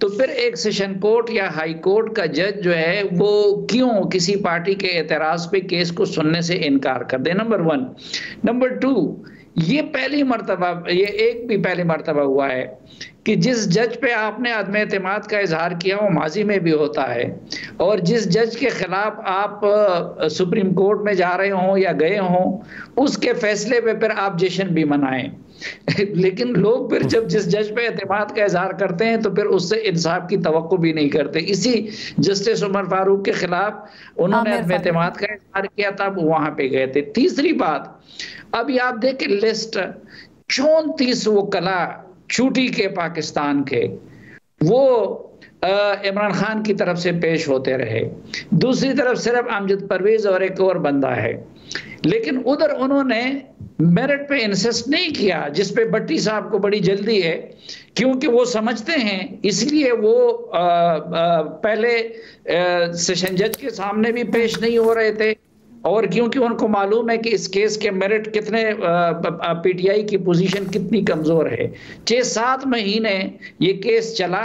तो फिर एक सेशन कोर्ट या हाई कोर्ट का जज जो है वो क्यों किसी पार्टी के एतराज पे केस को सुनने से इनकार कर दे? नंबर 1। नंबर 2, ये पहली मर्तबा, ये एक भी पहली मर्तबा हुआ है कि जिस जज पे आपने अदम एतमाद का इजहार किया वो माजी में भी होता है, और जिस जज के खिलाफ आप सुप्रीम कोर्ट में जा रहे हों या गए हों उसके फैसले पे फिर आप जश्न भी मनाएं। लेकिन लोग फिर जब जिस जज पे एतमाद का इजहार करते हैं तो फिर उससे इंसाफ की तवक्को भी नहीं करते। इसी जस्टिस उमर फारूक के खिलाफ उन्होंने अदम एतमाद का इजहार किया था, वो वहां पे गए थे। तीसरी बात, अभी आप देखें लिस्ट 34 वकला छूटी के पाकिस्तान के वो इमरान खान की तरफ से पेश होते रहे, दूसरी तरफ सिर्फ अमजद परवेज और एक और बंदा है, लेकिन उधर उन्होंने मेरिट पे इंसिस्ट नहीं किया, जिस पे भट्टी साहब को बड़ी जल्दी है क्योंकि वो समझते हैं, इसलिए वो पहले सेशन जज के सामने भी पेश नहीं हो रहे थे, और क्योंकि उनको मालूम है कि इस केस के मेरिट कितने, पीटीआई की पोजीशन कितनी कमजोर है। 6-7 महीने ये केस चला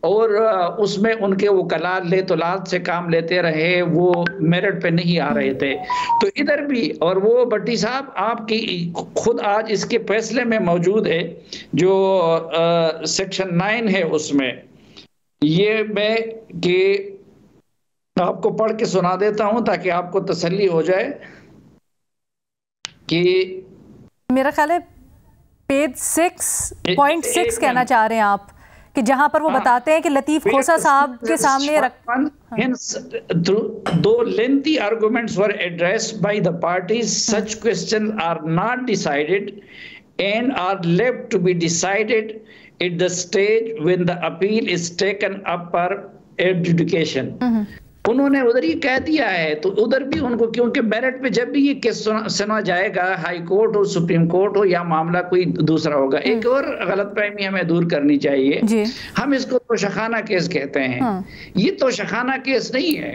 और उसमें उनके वकला लेतोलात से काम लेते रहे, वो मेरिट पे नहीं आ रहे थे। तो इधर भी, और वो भट्टी साहब आपकी खुद आज इसके फैसले में मौजूद है जो सेक्शन 9 है उसमें, ये मैं कि आपको पढ़ के सुना देता हूं ताकि आपको तसल्ली हो जाए कि मेरा ख्याल है पेज 6.6 कहना चाह रहे हैं आप कि जहां पर वो बताते हैं कि लतीफ खोसा साहब के सामने though lengthy arguments were addressed by the parties, such questions are not decided and are left to be decided at the stage when the appeal is taken up for adjudication. उन्होंने उधर ही कह दिया है, तो उधर भी उनको, क्योंकि मेरिट पे जब भी ये केस सुना जाएगा, हाई कोर्ट हो, सुप्रीम कोर्ट हो, या मामला कोई दूसरा होगा। एक और गलतफहमी हमें दूर करनी चाहिए, हम इसको तोशाखाना केस कहते हैं। ये तोशाखाना केस नहीं है।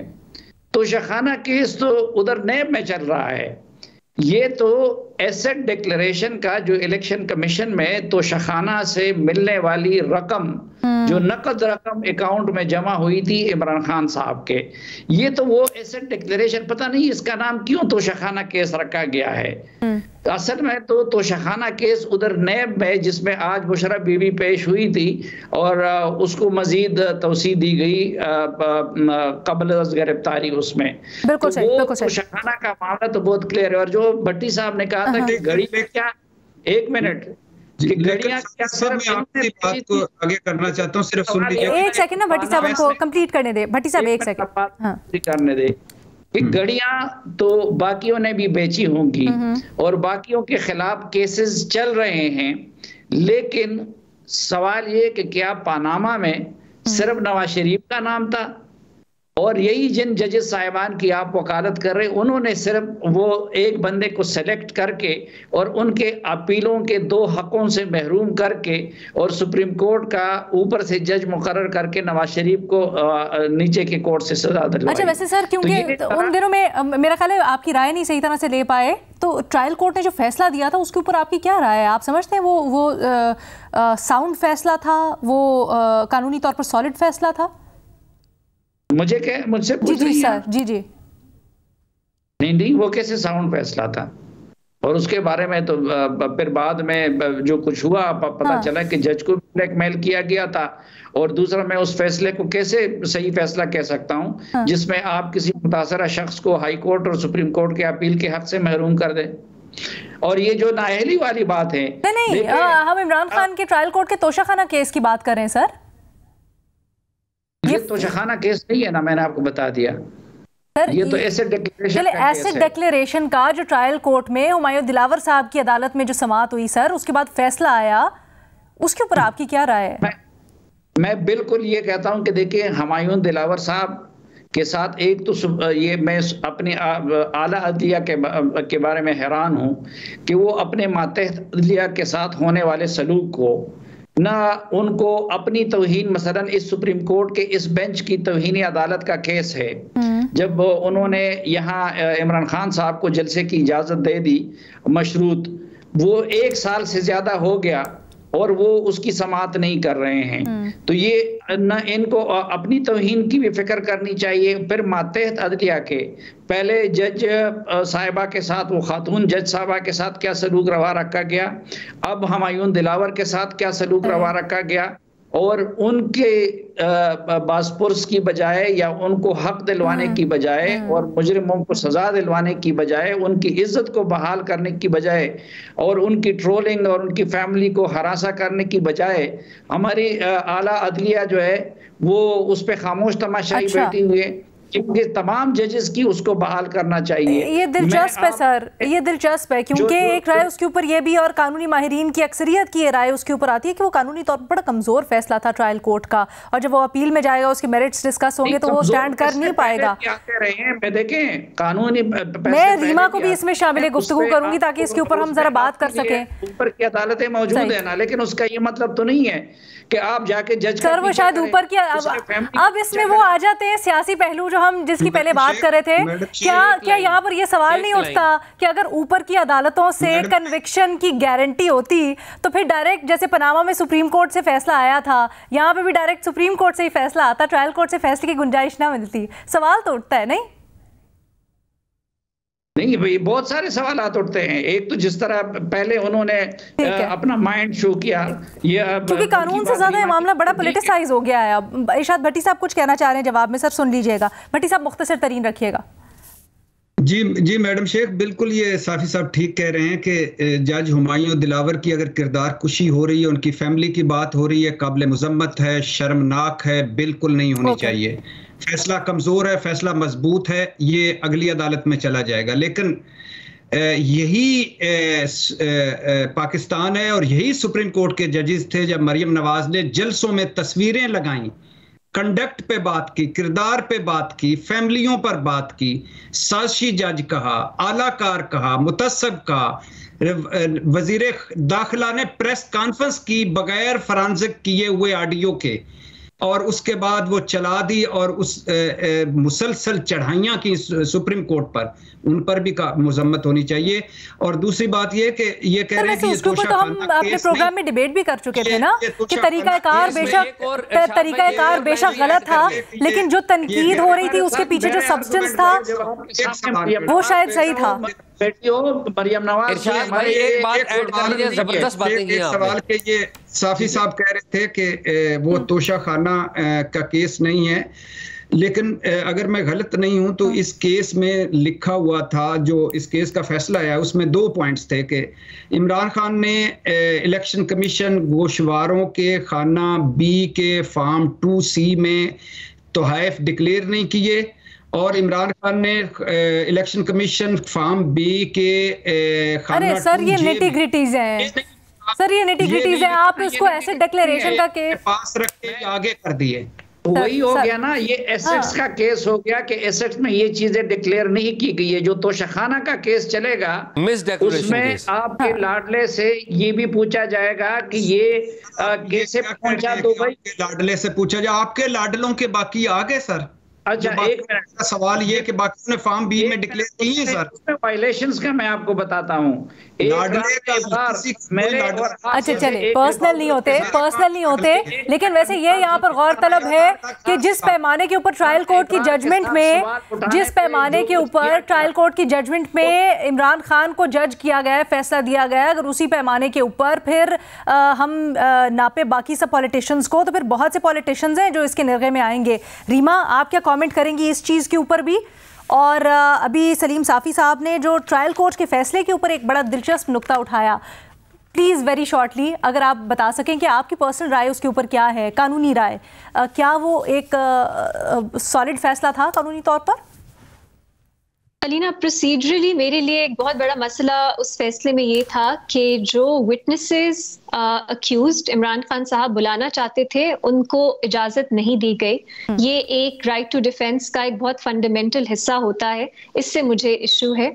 तोशाखाना केस तो उधर नैब में चल रहा है। ये तो एसेट डिक्लेरेशन का जो इलेक्शन कमीशन में तोशाखाना से मिलने वाली रकम, जो नकद रकम अकाउंट में जमा हुई थी इमरान खान साहब के, ये तो वो एसेट डिक्लेरेशन, पता नहीं इसका नाम क्यों तोशाखाना केस रखा गया है। असल में तो तोशाखाना केस उधर नैब में, जिसमें आज मुशर्रफ बीबी पेश हुई थी और उसको मजीद तौसी दी गई कबल गिरफ्तारी उसमें, बिल्कुल तो वो तोशाखाना का मामला तो बहुत क्लियर है। और जो भट्टी साहब ने कहा था कि घड़ी में क्या, एक मिनट, घड़ियां क्या, सर मैं आपकी बात को आगे करना चाहता हूँ, सिर्फ सुन लीजिए एक सेकंड ना, भट्टी साहब उनको कंप्लीट करने दे। भट्टी साहब एक सेकंड करने दे। घड़ियां तो बाकियों ने भी बेची होंगी और बाकियों के खिलाफ केसेस चल रहे हैं, लेकिन सवाल ये कि क्या पानामा में सिर्फ नवाज शरीफ का नाम था? और यही जिन जजेस साहिबान की आप वकालत कर रहे हैं, उन्होंने सिर्फ वो एक बंदे को सेलेक्ट करके और उनके अपीलों के 2 हकों से महरूम करके और सुप्रीम कोर्ट का ऊपर से जज मुकर्रर करके नवाज शरीफ को नीचे के कोर्ट से सजा दिलवाई। अच्छा, वैसे सर क्योंकि तो उन दिनों में मेरा ख्याल है आपकी राय नहीं सही तरह से ले पाए, तो ट्रायल कोर्ट ने जो फैसला दिया था उसके ऊपर आपकी क्या राय है? आप समझते हैं वो साउंड फैसला था, वो कानूनी तौर पर सॉलिड फैसला था? मुझसे पूछ जी सर, जी नहीं, वो कैसे साउंड फैसला था? और उसके बारे में तो फिर बाद में जो कुछ हुआ पता चला कि जज को ब्लैकमेल किया गया था। और दूसरा, मैं उस फैसले को कैसे सही फैसला कह सकता हूं जिसमें आप किसी मुतासरा शख्स को हाई कोर्ट और सुप्रीम कोर्ट के अपील के हक से महरूम कर दे। और ये जो नाअहली वाली बात है, नहीं, हम इमरान खान के ट्रायल कोर्ट के तोशाखाना केस की बात कर रहे हैं सर। ये तोशाखाना केस नहीं है ना, मैंने आपको बता दिया सर, ये तो एसेट डिक्लेरेशन का केस है। एसेट डिक्लेरेशन का जो ट्रायल कोर्ट में हुमायूं दिलावर साहब की अदालत में जो समाअत हुई सर, उसके बाद फैसला आया, उसके ऊपर आपकी क्या राय है? मैं बिल्कुल ये कहता हूं कि देखिए, हुमायूं दिलावर साहब के साथ एक तो ये मैं अपने आला अदलिया के बारे में हैरान हूं कि वो अपने मातहत अदलिया के साथ होने वाले सलूक को, ना उनको अपनी तौहीन, मसलन इस सुप्रीम कोर्ट के इस बेंच की तौहीन अदालत का केस है, जब उन्होंने यहाँ इमरान खान साहब को जलसे की इजाजत दे दी मशरूत, वो 1 साल से ज्यादा हो गया और वो उसकी समाअत नहीं कर रहे हैं। तो ये न इनको अपनी तौहीन की भी फिक्र करनी चाहिए। फिर मातहत अदलिया के पहले जज साहिबा के साथ, वो खातून जज साहिबा के साथ क्या सलूक रवा रखा गया, अब हुमायूं दिलावर के साथ क्या सलूक रवा रखा गया, और उनके बासपुरस की बजाय या उनको हक दिलवाने की बजाय और मुजरिमों को सजा दिलवाने की बजाय, उनकी इज्जत को बहाल करने की बजाय और उनकी ट्रोलिंग और उनकी फैमिली को हरासा करने की बजाय, हमारी आला अदलिया जो है वो उस पर खामोश तमाशाई बैठी हुई है। क्योंकि तमाम जजेस की उसको बहाल करना चाहिए। ये दिलचस्प है सर, ये दिलचस्प है, क्योंकि एक राय उसके ऊपर ये भी, और कानूनी माहिरीन की अक्सरियत की राय उसके ऊपर आती है कि वो कानूनी तौर पर बड़ा कमजोर फैसला था ट्रायल कोर्ट का, और जब वो अपील में जाएगा, उसके मेरिट्स डिस्कस होंगे तो वो स्टैंड कर नहीं पाएगा। मैं रीमा को भी इसमें शामिल गुफ्तगू करूंगी ताकि इसके ऊपर हम जरा बात कर सकें। ऊपर की अदालतें मौजूद है ना, लेकिन उसका ये मतलब तो नहीं है कि आप जाके जज सर, वो शायद ऊपर की, अब इसमें वो आ जाते हैं सियासी पहलू जो हम जिसकी पहले बात कर रहे थे। क्या यहाँ पर ये सवाल नहीं उठता कि अगर ऊपर की अदालतों से कन्विक्शन की गारंटी होती तो फिर डायरेक्ट, जैसे पनामा में सुप्रीम कोर्ट से फैसला आया था, यहाँ पे भी डायरेक्ट सुप्रीम कोर्ट से ही फैसला आता, ट्रायल कोर्ट से फैसले की गुंजाइश ना मिलती? सवाल तो उठता है नहीं भाई, बहुत सारे सवाल उठते हैं। एक तो जिस तरह पहले उन्होंने अपना माइंड शो किया, ये क्योंकि कानून से ज्यादा ये मामला बड़ा पॉलिटिसाइज हो गया है। अब इरशाद भट्टी साहब कुछ कहना चाह रहे हैं जवाब में, सर सुन लीजिएगा। भट्टी साहब मुख्तसर तरीन रखिएगा। जी मैडम शेख, बिल्कुल ये साफी साहब ठीक कह रहे हैं कि जज हुमायूं दिलावर की अगर किरदार कुशी हो रही है, उनकी फैमिली की बात हो रही है, काबिल मुजम्मत है, शर्मनाक है, बिल्कुल नहीं होनी चाहिए। फैसला कमजोर है, फैसला मजबूत है, ये अगली अदालत में चला जाएगा। लेकिन यही पाकिस्तान है और यही सुप्रीम कोर्ट के जजेस थे जब मरियम नवाज ने जलसों में तस्वीरें लगाई, कंडक्ट पे बात की, किरदार पे बात की, फैमिलियों पर बात की, साजिशी जज कहा, आलाकार कहा, मुतस्सब कहा, वजीर दाखिला ने प्रेस कॉन्फ्रेंस की बगैर फॉरेंसिक किए हुए ऑडियो के, और उसके बाद वो चला दी और उस मुसलसल चढ़ाइयाँ की सुप्रीम कोर्ट पर, उन पर भी मुजम्मत होनी चाहिए। और दूसरी बात ये कि ये कह रहे हैं कि उसके ऊपर तो हम अपने प्रोग्राम में डिबेट भी कर चुके थे ना कि तरीकाकार बेशक गलत था, लेकिन जो तनकीद हो रही थी उसके पीछे जो सब्सटेंस था वो शायद सही था। मरियम नवाज एक बात ऐड कर लीजिए, जबरदस्त बातें की आपने। सवाल के ये साफी साहब कह रहे थे कि वो तोशा खाना का केस नहीं है, लेकिन अगर मैं गलत नहीं हूं तो इस केस में लिखा हुआ था, जो इस केस का फैसला आया उसमें 2 पॉइंट्स थे कि इमरान खान ने इलेक्शन कमीशन गोशवारों के खाना बी के फार्म 2C में तोहफ़ डिक्लेयर नहीं किए, और इमरान खान ने इलेक्शन कमीशन फार्म बी के खाना। अरे सर ये निटी-ग्रिटीज हैं, सर ये निटी-ग्रिटीज है, आप उसको ऐसे डिक्लेरेशन का केस पास रख के आगे कर दिए। वही हो गया ना, ये एसेट्स का केस हो गया कि एसेट्स में ये चीजें डिक्लेयर नहीं की गई है। जो तोशाखाना का केस चलेगा उसमें आपके लाडले से ये भी पूछा जाएगा कि ये कैसे पहुंचा दुबई। लाडले से पूछा जाए, आपके लाडलों के बाकी आ गए सर? अच्छा, एक मिनट का सवाल ये कि बाकी ने फार्म बी में डिक्लेयर किए हैं सर। उसमें वायलेशंस का मैं आपको बताता हूँ। अच्छा चले, पर्सनल नहीं होते, लेकिन वैसे ये यहाँ पर गौरतलब है कि जिस पैमाने के ऊपर ट्रायल कोर्ट की जजमेंट में इमरान खान को जज किया गया है, फैसला दिया गया है, अगर उसी पैमाने के ऊपर फिर हम नापे बाकी सब पॉलिटिशियंस को, तो फिर बहुत से पॉलिटिशियंस हैं जो इसके निर्गे में आएंगे। रीमा, आप क्या कमेंट करेंगी इस चीज़ के ऊपर भी? और अभी सलीम साफ़ी साहब ने जो ट्रायल कोर्ट के फैसले के ऊपर एक बड़ा दिलचस्प नुक्ता उठाया, प्लीज़ वेरी शॉर्टली अगर आप बता सकें कि आपकी पर्सनल राय उसके ऊपर क्या है, कानूनी राय, क्या वो एक सॉलिड फैसला था कानूनी तौर पर? अलीना, प्रोसीजरली मेरे लिए एक बहुत बड़ा मसला उस फैसले में ये था कि जो विटनेसेस अक्यूज्ड इमरान खान साहब बुलाना चाहते थे उनको इजाज़त नहीं दी गई। ये एक राइट टू डिफेंस का एक बहुत फंडामेंटल हिस्सा होता है, इससे मुझे इशू है।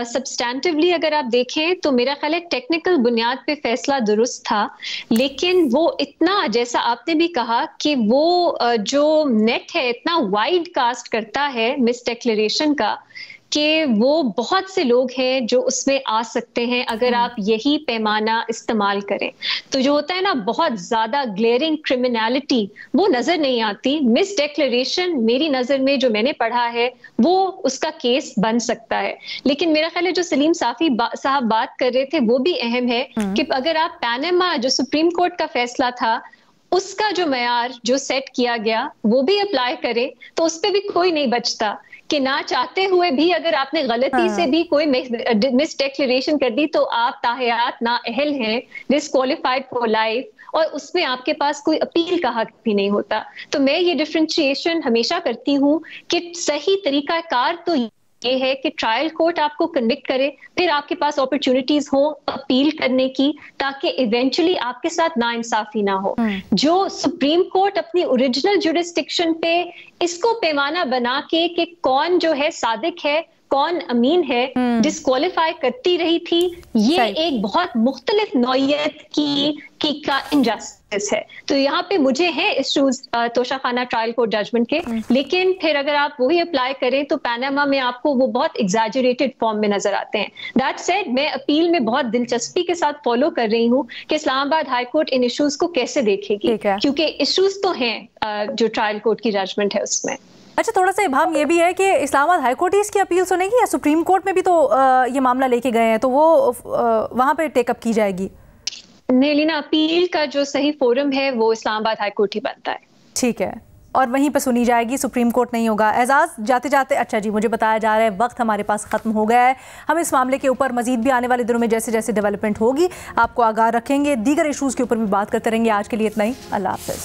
सब्सटैंटिवली अगर आप देखें तो मेरा ख्याल है टेक्निकल बुनियाद पे फैसला दुरुस्त था, लेकिन वो इतना, जैसा आपने भी कहा कि वो जो नेट है इतना वाइड कास्ट करता है मिस डिक्लेरेशन का कि वो बहुत से लोग हैं जो उसमें आ सकते हैं अगर आप यही पैमाना इस्तेमाल करें। तो जो होता है ना, बहुत ज्यादा ग्लेयरिंग क्रिमिनलिटी वो नजर नहीं आती। मिस डिक्लेरेशन मेरी नजर में जो मैंने पढ़ा है वो उसका केस बन सकता है, लेकिन मेरा ख्याल है जो सलीम साफ़ी साहब बात कर रहे थे वो भी अहम है कि अगर आप पैनामा जो सुप्रीम कोर्ट का फैसला था उसका जो मयार जो सेट किया गया वो भी अप्लाई करें तो उस पर भी कोई नहीं बचता कि ना चाहते हुए भी अगर आपने गलती से भी कोई मिस डिक्लेरेशन कर दी तो आप ताहयात ना अहल हैं, डिस्क्वालिफाइड फॉर लाइफ, और उसमें आपके पास कोई अपील का हक भी नहीं होता। तो मैं ये डिफरेंशिएशन हमेशा करती हूँ कि सही तरीकाकार तो ये है कि ट्रायल कोर्ट आपको कन्विक्ट करे, फिर आपके पास अपॉर्चुनिटीज हो अपील करने की, ताकि इवेंचुअली आपके साथ नाइंसाफी ना हो। जो सुप्रीम कोर्ट अपनी ओरिजिनल जुरिस्डिक्शन पे इसको पैमाना बना के कि कौन जो है सादिक है कौन अमीन है डिस्क्वालीफाई करती रही थी, ये एक बहुत मुख्तलिफ नौयत की का इनजस्टिस है। तो यहाँ पे मुझे है issues Toshakhana trial court judgment के, लेकिन फिर अगर आप वही अप्लाई करें तो पैनामा में आपको वो बहुत एग्जैजरेटेड फॉर्म में नजर आते हैं। दैट सेड, मैं अपील में बहुत दिलचस्पी के साथ फॉलो कर रही हूँ कि इस्लामाबाद हाई कोर्ट इन इश्यूज को कैसे देखेगी, क्योंकि इश्यूज तो हैं जो ट्रायल कोर्ट की जजमेंट है उसमें। अच्छा, थोड़ा सा इबाम ये भी है कि इस्लामाबाद हाई कोर्ट ही इसकी अपील सुनेगी या सुप्रीम कोर्ट में भी तो ये मामला लेके गए हैं, तो वो वहाँ पे टेकअप की जाएगी? नहीं लीना, अपील का जो सही फोरम है वो इस्लामाबाद हाई कोर्ट ही बनता है। ठीक है, और वहीं पर सुनी जाएगी, सुप्रीम कोर्ट नहीं होगा। एजाज जाते जाते, अच्छा जी मुझे बताया जा रहा है वक्त हमारे पास ख़त्म हो गया है। हम इस मामले के ऊपर मजीद भी आने वाले दिनों में जैसे जैसे डेवलपमेंट होगी आपको आगाह रखेंगे, दीगर इशूज़ के ऊपर भी बात करते रहेंगे। आज के लिए इतना ही, अल्लाह हाफ़िज़।